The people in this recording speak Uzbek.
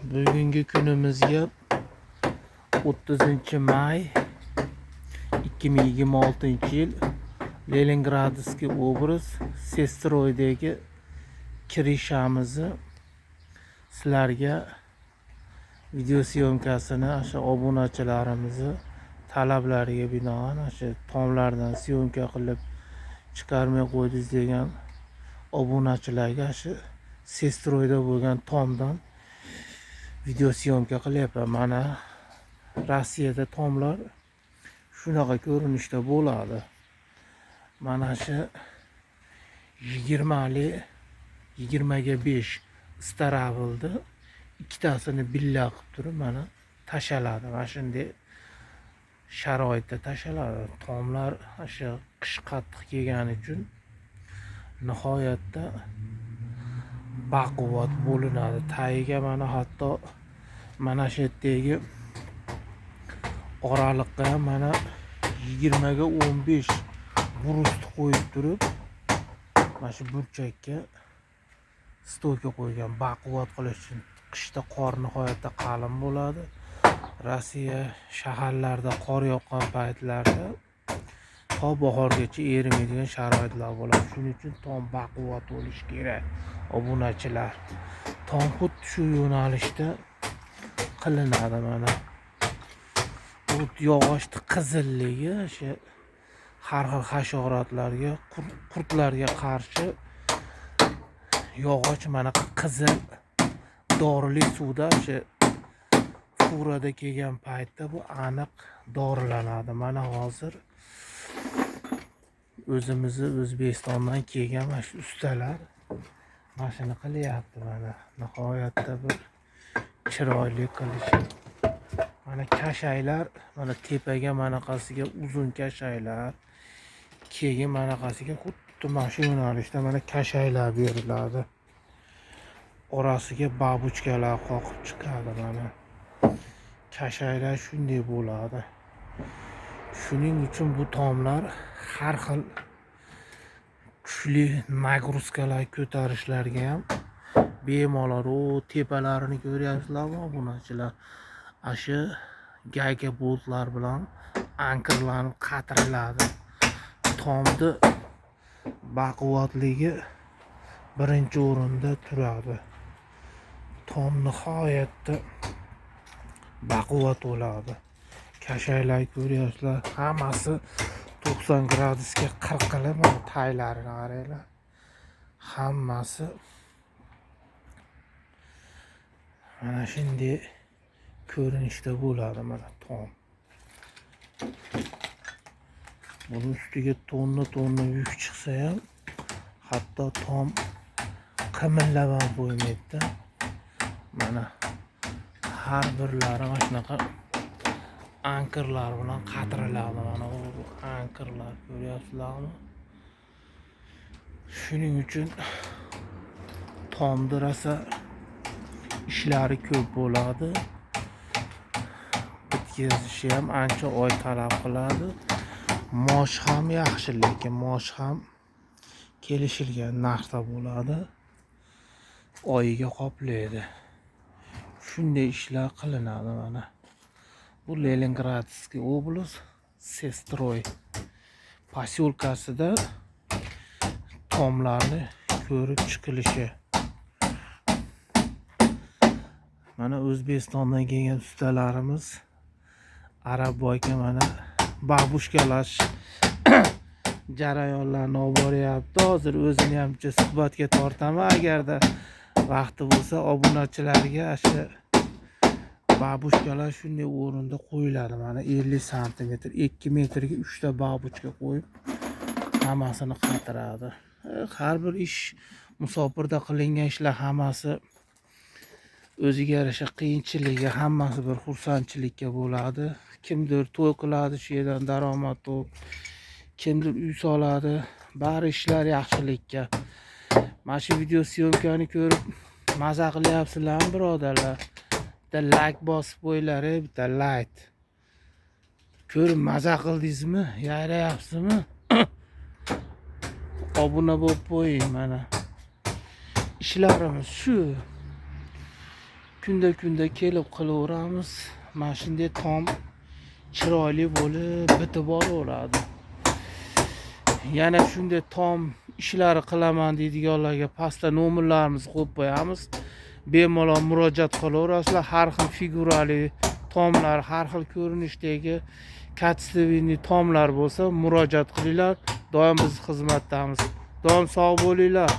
Bugungi kunimizga 30-may 2026-yil Leningradskiy oblast Sestroydagi kirishamizni sizlarga video syomkasini o'sha obunachilarimizni talablariga binoan o'sha tomlardan syomka qilib chiqarmay qo'ydiz degan obunachilarga shu Sestroyda bo'lgan tomdan video syomka qilyapman. Mana Rossiyada tomlar shunaqa ko'rinishda bo'ladi. Mana shu 20ga 5 istarabildi. Ikkitasini billa qilib turib mana tashaladi. Mana shunday sharoitda tashaladi. Tomlar o'sha qish qattiq kelgani uchun nihoyatda baquvvat bo'linadi. Tagiga mana hatto mana shu yerdagi oraliqqa ham mana 20ga 15 burustni qo'yib turib mana shu burchakka stolga qo'ygan baquvvat qilish uchun. Qishda qor nihoyatda qalin bo'ladi. Rossiya shaharlarida qor yoqqan paytlarda to bahorgacha erimaydigan sharoitlar bo'ladi. Shuning uchun tom baquvvat bo'lishi kerak. Obunachilar, tom xuddi shu yo'nalishda qilinadi. Mana bu yog'ochni qizilligi o'sha har xil hasharotlarga, qurtlarga qarshi yog'och mana qizil dorili suvda o'sha furada kelgan paytda bu aniq dorilanadi. Mana hozir o'zimizni O'zbekistondan kelgan mana shu ustalar mana shuni qilyapti. Mana nihoyatda bir chiroyli qilish. Mana kashaylar, mana tepaga manaqasiga uzun kashaylar, keyin manaqasiga xuddi mana shu yo'nalishda mana kashaylar beriladi. Orasiga babuchkalar qoqib chiqadi. Mana kashaylar shunday bo'ladi. Shuning uchun bu tomlar har xil kuchli nagruzkalar ko'tarishlarga ham bemalol. O tepalarini ko'ryapsizlarmi obunachilar? Ashu gayga boltlar bilan ankrlanib qatiriladi. Tomni baquvvatligi birinchi o'rinda turadi. Tom nihoyatda baquvvat bo'ladi. Kashaylar ko'ryapsizlar, hammasi 90 gradusga qirqilib, taylarini qaranglar. Hammasi mana shunday ko'rinishda bo'ladi. Mana tom. Buning ustiga tonna yuk chiqsa ham hatto tom qimillab ham qo'ymaydi. Mana har birlari mana shunaqa ankrlar bilan qatiriladi. Mana bu ankrlar ko'ryapsizlarmi? Shuning uchun tomni rosa ishlari ko'p bo'ladi. Bitkazishi ham ancha oy talab qiladi. Mosh ham yaxshi, lekin mosh ham kelishilgan narxda bo'ladi. Oyiga qoplaydi. Shunday ishlar qilinadi. Mana bu Leningradskiy oblast Sestroy posyolkasida tomlarni ko'rib chiqilishi. Mana O'zbekistondan kelgan ustalarimiz Arab boyga mana babushkalash jarayonlarini olib boryapti. Hozir o'zini ham suhbatga tortaman, agarda vaqti bo'lsa obunachilarga o'sha babushkalar shunday o'rinda qo'yiladi. Mana 50 sm, 2 metrga 3 ta babuchka qo'yib hammasini qatiradi. Har bir ish musofirda qilingan ishlar hammasi o'ziga yarasha qiyinchiligi, hammasi bir xursandchilikka bo'ladi. Kimdir to'y qiladi, shu yerdan daromad top, kimdir uy soladi, bari ishlar yaxshilikka. Mana shu video syomkani ko'rib maza qilyapsizlarmi birodarlar? Bitta like bosib qo'yinglar, bitta like. Ko'rib maza qildingizmi? Yarayapsizmi? Obuna bo'lib qo'ying. Mana ishlarimiz shu. kunda kelib qilaveramiz. Mana shunday tom chiroyli bo'lib bitib boraveradi. Yana shunday tom ishlari qilaman deydiganlarga pastda nomerlarimizni qo'yib qo'yamiz. Bemalol murojaat qilaverasizlar. Har xil figurali tomlar, har xil ko'rinishdagi kачественный tomlar bo'lsa murojaat qilinglar. Doim biz xizmatdamiz. Doim sog' bo'linglar.